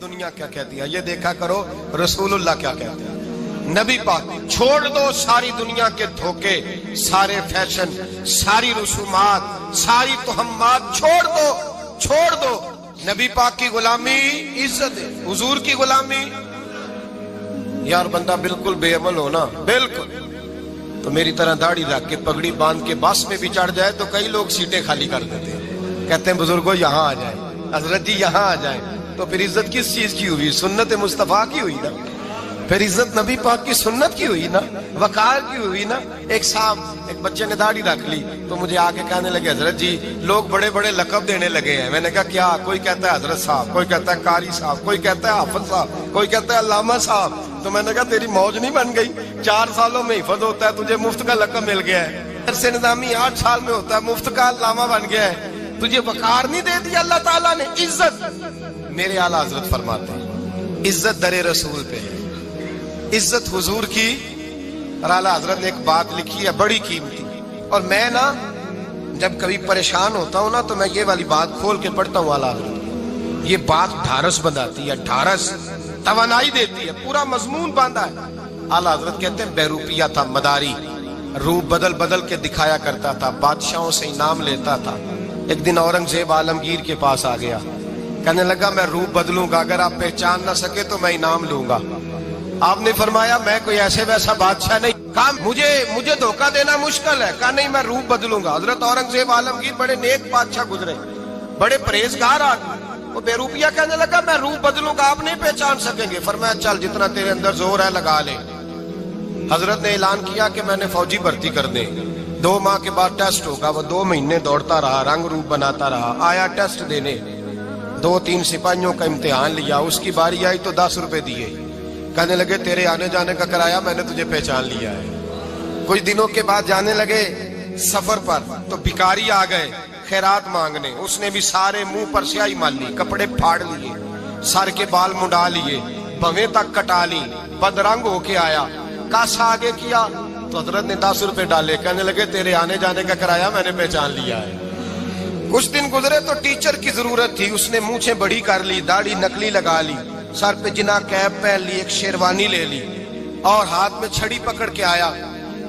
دنیا کیا کہتی ہے، یہ دیکھا کرو رسول اللہ کیا کہتے ہیں۔ نبی پاک چھوڑ دو ساری دنیا کے دھوکے، سارے فیشن، ساری رسومات، ساری تہمات چھوڑ دو۔ نبی پاک کی غلامی عزت ہے، حضور کی غلامی۔ یار بندہ بالکل بے عمل ہو نا، بالکل، تو میری طرح داڑھی رکھ کے پگڑی باندھ کے بس میں بھی چڑھ جائے تو کئی لوگ سیٹیں خالی کر دیتے ہیں، کہتے ہیں بزرگوں یہاں آ جائیں، حضرت جی یہاں آ جائیں۔ تو پھر عزت کس چیز کی ہوئی؟ سنت مصطفیٰ کی ہوئی نا، پھر عزت نبی پاک کی سنت کی ہوئی نا، وقار کی ہوئی نا۔ ایک صاحب، ایک بچے نے داڑھی رکھ لی تو مجھے آگے کہنے لگے حضرت جی لوگ بڑے بڑے لقب دینے لگے ہیں۔ میں نے کہا کیا؟ کوئی کہتا ہے حضرت صاحب، کوئی کہتا ہے قاری صاحب، کوئی کہتا ہے حافظ صاحب، کوئی کہتا ہے علامہ صاحب۔ تو میں نے کہا تیری موج نہیں بن گئی؟ 4 سالوں میں حفظ ہوتا ہے، تجھے مفت کا لقب مل گیا ہے۔ درس نظامی 8 سال میں ہوتا ہے، مفت کا علامہ بن گیا ہے، تجھے وقار نہیں دے دیا اللہ تعالیٰ نے؟ عزت، میرے اعلیٰ حضرت فرماتے ہیں عزت در رسول پہ ہے، عزت حضور کی۔ اور اعلیٰ حضرت نے ایک بات لکھی ہے بڑی قیمتی، اور میں نا جب کبھی پریشان ہوتا ہوں نا تو میں یہ والی بات کھول کے پڑھتا ہوں اعلیٰ حضرت، یہ بات ڈھارس بناتی ہے، ڈھارس، توانائی دیتی ہے، پورا مضمون باندھا ہے۔ اعلیٰ حضرت کہتے ہیں بیروپیہ تھا مداری، روپ بدل بدل کے دکھایا کرتا تھا، بادشاہوں سے انعام لیتا تھا۔ ایک دن اورنگزیب عالمگیر کے پاس آ گیا، کہنے لگا میں روپ بدلوں گا، اگر آپ پہچان نہ سکے تو میں انعام لوں گا۔ آپ نے فرمایا میں کوئی ایسے ویسا بادشاہ نہیں، کہا مجھے دھوکہ دینا مشکل ہے، کہا نہیں میں روپ بدلوں گا۔ حضرت اورنگزیب عالمگیر بڑے نیک بادشاہ گزرے، بڑے پرہیزگار آدمی، وہ بے روپیہ کہنے لگا میں روپ بدلوں گا، آپ نہیں پہچان سکیں گے۔ فرمایا چل جتنا تیرے اندر زور ہے لگا لے۔ حضرت نے اعلان کیا کہ میں نے فوجی بھرتی کر دیں، 2 ماہ کے بعد ٹیسٹ ہوگا۔ وہ 2 مہینے دوڑتا رہا، رنگ روپ بناتا رہا، آیا ٹیسٹ دینے، 2-3 سپاہیوں کا امتحان لیا، اس کی باری آئی تو 10 روپے دیے، کہنے لگے تیرے آنے جانے کا کرایہ میں نے تجھے پہچان لیا ہے۔ کچھ دنوں کے بعد جانے لگے سفر پر تو بھکاری آ گئے خیرات مانگنے، اس نے بھی سارے منہ پر سیاہی مال لی، کپڑے پھاڑ لیے، سر کے بال منڈا لیے، بھویں تک کٹا لی، بدرنگ ہو کے آیا، کاسا آگے کیا تو حضرت نے 10 روپے ڈالے، کہنے لگے تیرے آنے جانے کا کرایہ میں نے پہچان لیا ہے۔ کچھ دن گزرے تو ٹیچر کی ضرورت تھی، اس نے مونچھیں بڑی کر لی، داڑھی نکلی لگا لی، سر پہ جنا کیپ پہن لی، ایک شیروانی لے لی اور ہاتھ میں چھڑی پکڑ کے آیا،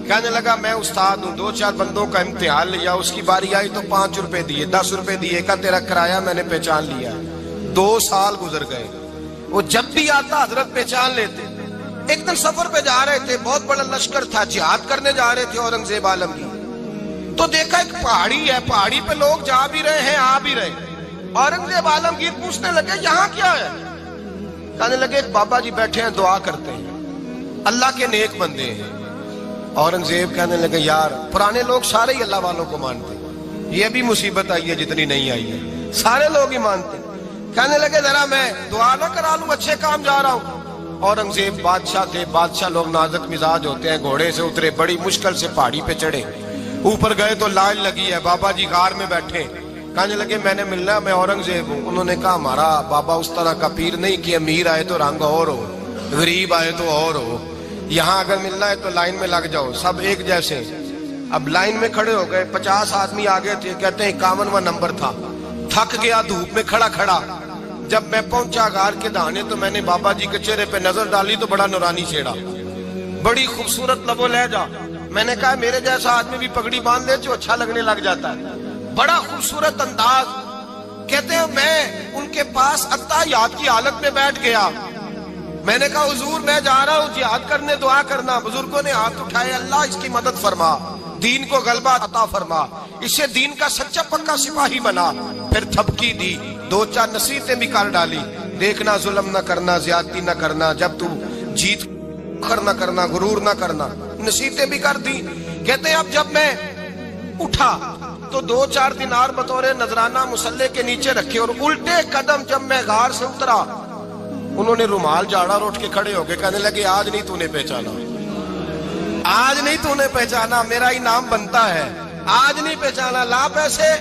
کہنے لگا میں استاد ہوں، 2-4 بندوں کا امتحان لیا، اس کی باری آئی تو 5 روپے دیے، 10 روپے دیے، کہا تیرا کرایہ میں نے پہچان لیا۔ 2 سال گزر گئے، وہ جب بھی آتا حضرت پہچان لیتے۔ ایک دن سفر پہ جا رہے تھے، بہت بڑا لشکر تھا، جہاد کرنے جا رہے تھے اورنگزیب عالمگیر، تو دیکھا ایک پہاڑی ہے، پہاڑی پہ لوگ جا بھی رہے ہیں آ بھی رہے۔ اورنگزیب عالمگیر پوچھنے لگے یہاں کیا ہے؟ کہنے لگے ایک بابا جی بیٹھے ہیں دعا کرتے ہیں، اللہ کے نیک بندے ہیں۔ اورنگزیب کہنے لگے یار پرانے لوگ سارے ہی اللہ والوں کو مانتے ہیں، یہ بھی مصیبت آئی ہے جتنی نہیں آئی ہے، سارے لوگ ہی مانتے ہیں۔ کہنے لگے ذرا میں دعا نہ کرا لوں، اچھے کام جا رہا ہوں۔ اورنگزیب بادشاہ تھے، بادشاہ لوگ نازک مزاج ہوتے ہیں، گھوڑے سے اترے، بڑی مشکل سے پہاڑی پہ چڑھے، اوپر گئے تو لائن لگی ہے، بابا جی غار میں بیٹھے، کہنے لگے میں نے ملنا، میں اورنگزیب ہوں۔ انہوں نے کہا ہمارا بابا اس طرح کا پیر نہیں کہ امیر آئے تو رنگ اور ہو، غریب آئے تو اور ہو، یہاں اگر ملنا ہے تو لائن میں لگ جاؤ، سب ایک جیسے۔ اب لائن میں کھڑے ہو گئے، 50 آدمی آگے تھے، کہتے ہیں 51واں نمبر تھا، تھک گیا دھوپ میں کھڑا کھڑا۔ جب میں پہنچا غار کے دہانے تو میں نے بابا جی کے چہرے پہ نظر ڈالی تو بڑا نورانی چہرہ، بڑی خوبصورت لب و لہجہ۔ میں نے کہا میرے جیسا آدمی بھی پگڑی باندھ لے جو اچھا لگنے لگ جاتا ہے، بڑا خوبصورت انداز۔ کہتے ہیں میں ان کے پاس اتحیات کی حالت میں بیٹھ گیا، میں نے کہا حضور میں جا رہا ہوں جہاد کرنے، دعا کرنا۔ بزرگوں نے ہاتھ اٹھائے، اللہ اس کی مدد فرما، دین کو غلبہ عطا فرما، اسے دین کا سچا پکا سپاہی بنا۔ پھر تھپکی دی، 2-4 نصیحتیں بھی کر ڈالی، دیکھنا ظلم نہ کرنا، زیادتی نہ کرنا، جب تو جیت نہ کرنا، غرور نہ کرنا، نصیحتیں بھی کر دی۔ کہتے ہیں اب جب میں اٹھا تو 2-4 دینار بطور نذرانہ مسلح کے نیچے رکھے، اور الٹے قدم جب میں غار سے اترا انہوں نے رومال جھاڑا اور اٹھ کے کھڑے ہو گئے، کہنے لگے آج نہیں تو نے پہچانا، آج نہیں تو نے پہچانا، میرا انعام بنتا ہے، آج نہیں پہچانا، لا پیسے۔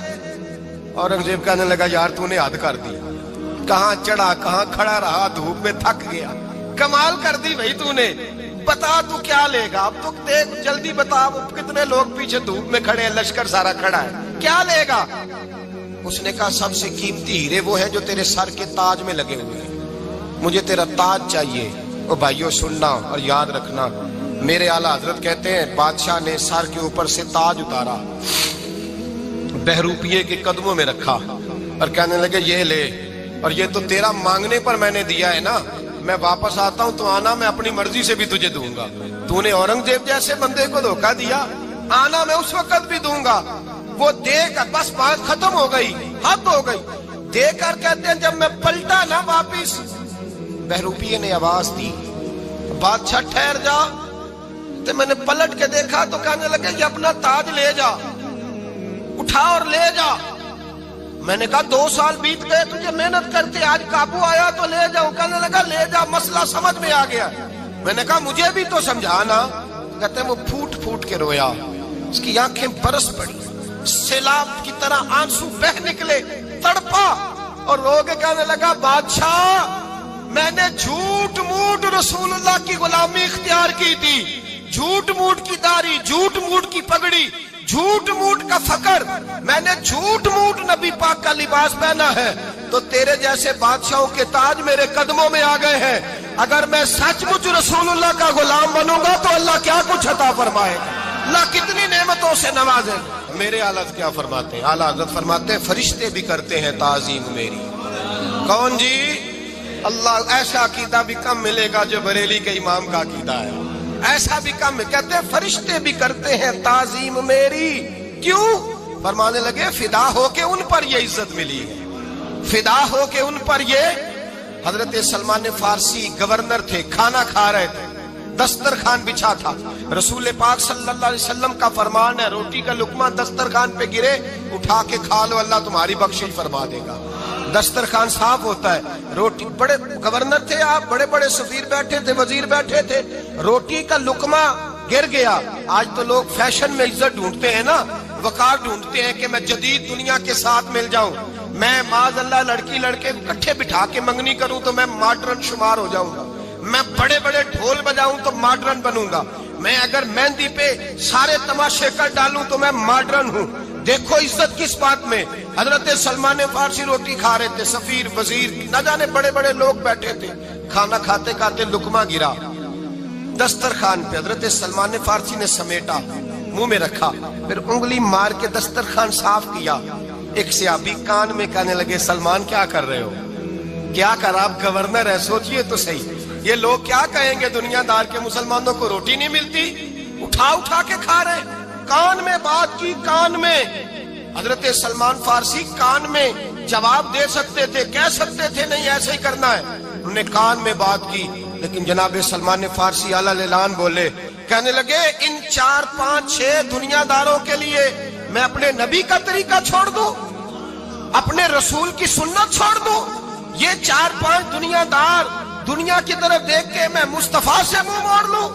اورنگزیب کہنے لگا یار تو نے حد کر دی، کہاں چڑھا کہاں کھڑا رہا، دھوپ میں تھک گیا، کمال کر دی بھائی تو نے، بتا تو کیا لے گا، اب تو دیکھ جلدی بتا، کتنے لوگ پیچھے دھوپ میں کھڑے ہیں، لشکر سارا کھڑا ہے، کیا لے گا؟ اس نے کہا سب سے قیمتی ہیرے وہ ہیں جو تیرے سر کے تاج میں لگے ہوئے ہیں، مجھے تیرا تاج چاہیے۔ او بھائیو سننا اور یاد رکھنا، میرے اعلیٰ حضرت کہتے ہیں بادشاہ نے سر کے اوپر سے تاج اتارا، بہروپیے کے قدموں میں رکھا اور کہنے لگے یہ لے، اور یہ تو تیرا مانگنے پر میں نے دیا ہے نا، میں واپس آتا ہوں تو آنا میں اپنی مرضی سے بھی تجھے دوں گا۔ تو نے اورنگزیب جیسے بندے کو دھوکہ دیا، آنا میں اس وقت بھی دوں گا۔ وہ دے کر بس بات ختم ہو گئی، حد ہو گئی۔ دے کر کہتے ہیں جب میں پلٹا نا واپس، بہروپیے نے آواز دی بادشاہ ٹھہر جا، تو میں نے پلٹ کے دیکھا تو کہنے لگے یہ اپنا تاج لے جا، اٹھا اور لے جا۔ میں نے کہا 2 سال بیت گئے تجھے محنت کرتے، آج قابو آیا تو لے جاؤں۔ کہنے لگا لے جا، مسئلہ سمجھ میں آ گیا۔ میں نے کہا مجھے بھی تو سمجھانا۔ کہتے ہیں وہ پھوٹ پھوٹ کے رویا، اس کی آنکھیں برس پڑی، سیلاب کی طرح آنسو بہ نکلے، تڑپا اور رو کے کہنے لگا بادشاہ میں نے جھوٹ موٹ رسول اللہ کی غلامی اختیار کی تھی، جھوٹ موٹ کی داڑھی، جھوٹ موٹ کی پگڑی، جھوٹ موٹ کا فقر، میں نے جھوٹ موٹ نبی پاک کا لباس پہنا ہے، تو تیرے جیسے بادشاہوں کے تاج میرے قدموں میں آ گئے ہیں۔ اگر میں سچ مچ رسول اللہ کا غلام بنوں گا تو اللہ کیا کچھ عطا فرمائے گا، اللہ کتنی نعمتوں سے نوازے گا۔ میرے اعلیٰ کیا فرماتے ہیں؟ اعلیٰ حضرت فرماتے ہیں فرشتے بھی کرتے ہیں تعظیم میری۔ کون جی؟ اللہ۔ ایسا عقیدہ بھی کم ملے گا جو بریلی کے امام کا عقیدہ ہے، ایسا بھی کم۔ کہتے ہیں فرشتے بھی کرتے ہیں تعظیم میری۔ کیوں؟ فرمانے لگے فدا ہو کے ان پر یہ عزت ملی ہے، فدا ہو کے ان پر یہ۔ حضرت سلمان فارسی گورنر تھے، کھانا کھا رہے تھے، دسترخوان بچھا تھا، رسول پاک صلی اللہ علیہ وسلم کا فرمان ہے روٹی کا لقمہ دسترخوان پہ گرے اٹھا کے کھا لو، اللہ تمہاری بخشش فرما دے گا۔ دسترخوان صاف ہوتا ہے، روٹی، بڑے گورنر تھے آپ، بڑے بڑے سفیر بیٹھے تھے، وزیر بیٹھے تھے، روٹی کا لقمہ گر گیا۔ آج تو لوگ فیشن میں عزت ڈھونڈتے ہیں نا، وقار ڈھونڈتے ہیں کہ میں جدید دنیا کے ساتھ مل جاؤں، میں معاذ اللہ لڑکی لڑکے اکٹھے بٹھا کے منگنی کروں تو میں ماڈرن شمار ہو جاؤں گا، میں بڑے بڑے ڈھول بجاؤں تو ماڈرن بنوں گا، میں اگر مہندی پہ سارے تماشے کر ڈالوں تو میں ماڈرن ہوں۔ دیکھو عزت کس بات میں۔ حضرت سلمان فارسی روٹی کھا رہے تھے، سفیر وزیر نہ جانے بڑے بڑے لوگ بیٹھے تھے، کھانا کھاتے کھاتے لقمہ گرا دسترخوان پہ، حضرت سلمان فارسی نے سمیٹا، منہ میں رکھا، پھر انگلی مار کے دسترخوان صاف کیا۔ ایک صحابی کان میں کہنے لگے سلمان کیا کر رہے ہو، کیا کر، آپ گورنر ہے، سوچئے تو صحیح، یہ لوگ کیا کہیں گے دنیا دار کے مسلمانوں کو روٹی نہیں ملتی، اٹھا اٹھا کے کھا رہے۔ کان میں بات کی، کان میں۔ حضرت سلمان فارسی کان میں جواب دے سکتے تھے، کہہ سکتے تھے نہیں ایسے ہی کرنا ہے، انہوں نے کان میں بات کی، لیکن جناب سلمان فارسی اعلیٰ اعلان بولے، کہنے لگے ان 4 5 6 دنیا داروں کے لیے میں اپنے نبی کا طریقہ چھوڑ دوں، اپنے رسول کی سنت چھوڑ دوں؟ یہ 4 5 دنیا دار دنیا کی طرف دیکھ کے میں مصطفیٰ سے منہ موڑ لوں؟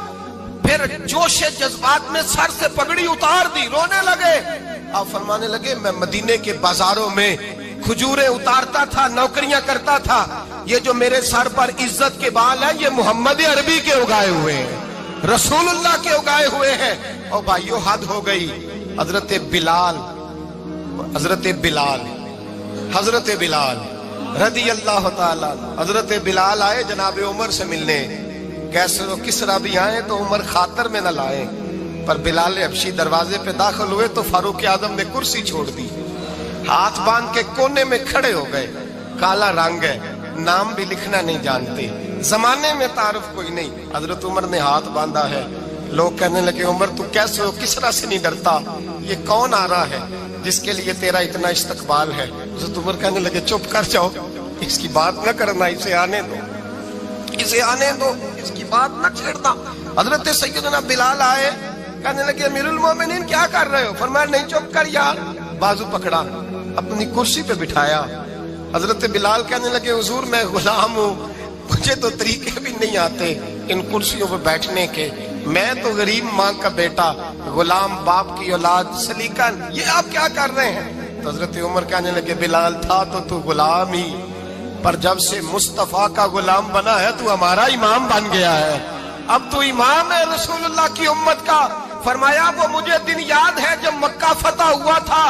پھر جوش جذبات میں سر سے پگڑی اتار دی، رونے لگے۔ آپ فرمانے لگے میں مدینے کے بازاروں میں کھجوریں اتارتا تھا، نوکریاں کرتا تھا، یہ جو میرے سر پر عزت کے بال ہیں یہ محمد عربی کے اگائے ہوئے ہیں، رسول اللہ کے اگائے ہوئے ہیں۔ اور بھائیو حد ہو گئی۔ حضرت بلال رضی اللہ تعالیٰ، حضرت بلال آئے جناب عمر سے ملنے، کیسے کسرا بھی آئے تو عمر خاطر میں نہ لائے، پر بلال حبشی دروازے پہ داخل ہوئے تو فاروق اعظم نے کرسی چھوڑ دی، ہاتھ باندھ کے کونے میں کھڑے ہو گئے، کالا رنگ ہے، نام بھی لکھنا نہیں جانتے، زمانے میں تعارف کوئی نہیں۔ حضرت عمر نے ہاتھ باندھا ہے، لوگ کہنے لگے عمر تو کیسے ہو، کسرا سے نہیں ڈرتا، یہ کون آ رہا ہے جس کے لیے تیرا اتنا استقبال ہے؟ حضرت عمر کہنے لگے چپ کر جاؤ، اس کی بات نہ کرنا، اسے آنے دو، اسے آنے دو، اس کی بات نہ چھیڑنا۔ حضرت سیدنا بلال آئے، کہنے لگے امیر المومنین کیا کر رہے ہو؟ فرمایا نہیں چپ کر یار، بازو پکڑا، اپنی کرسی پہ بٹھایا۔ حضرت بلال کہنے لگے حضور میں غلام ہوں، مجھے تو طریقے بھی نہیں آتے ان کرسیوں پہ بیٹھنے کے، میں تو غریب ماں کا بیٹا، غلام باپ کی اولاد، سلیقہ، یہ آپ کیا کر رہے ہیں؟ تو حضرت عمر کہنے لگے بلال تھا تو غلام ہی، پر جب سے مصطفیٰ کا غلام بنا ہے تو ہمارا امام بن گیا ہے، اب تو امام ہے رسول اللہ کی امت کا۔ فرمایا وہ مجھے دن یاد ہے جب مکہ فتح ہوا تھا،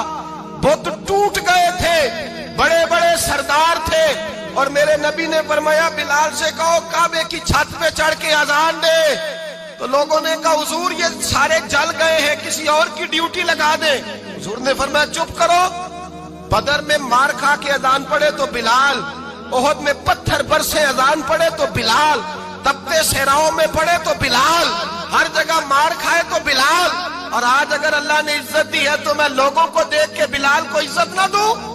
بت ٹوٹ گئے تھے، بڑے بڑے سردار تھے، اور میرے نبی نے فرمایا بلال سے کہو کعبے کی چھت پہ چڑھ کے اذان دے. تو لوگوں نے کہا حضور یہ سارے جل گئے ہیں, کسی اور کی ڈیوٹی لگا دیں. حضور نے فرمایا چپ کرو. بدر میں مار کھا کے اذان پڑے تو بلال, احد میں پتھر برسے اذان پڑے تو بلال, تپتے صحراؤں میں پڑے تو بلال, ہر جگہ مار کھائے تو بلال. اور آج اگر اللہ نے عزت دی ہے تو میں لوگوں کو دیکھ کے بلال کو عزت نہ دوں؟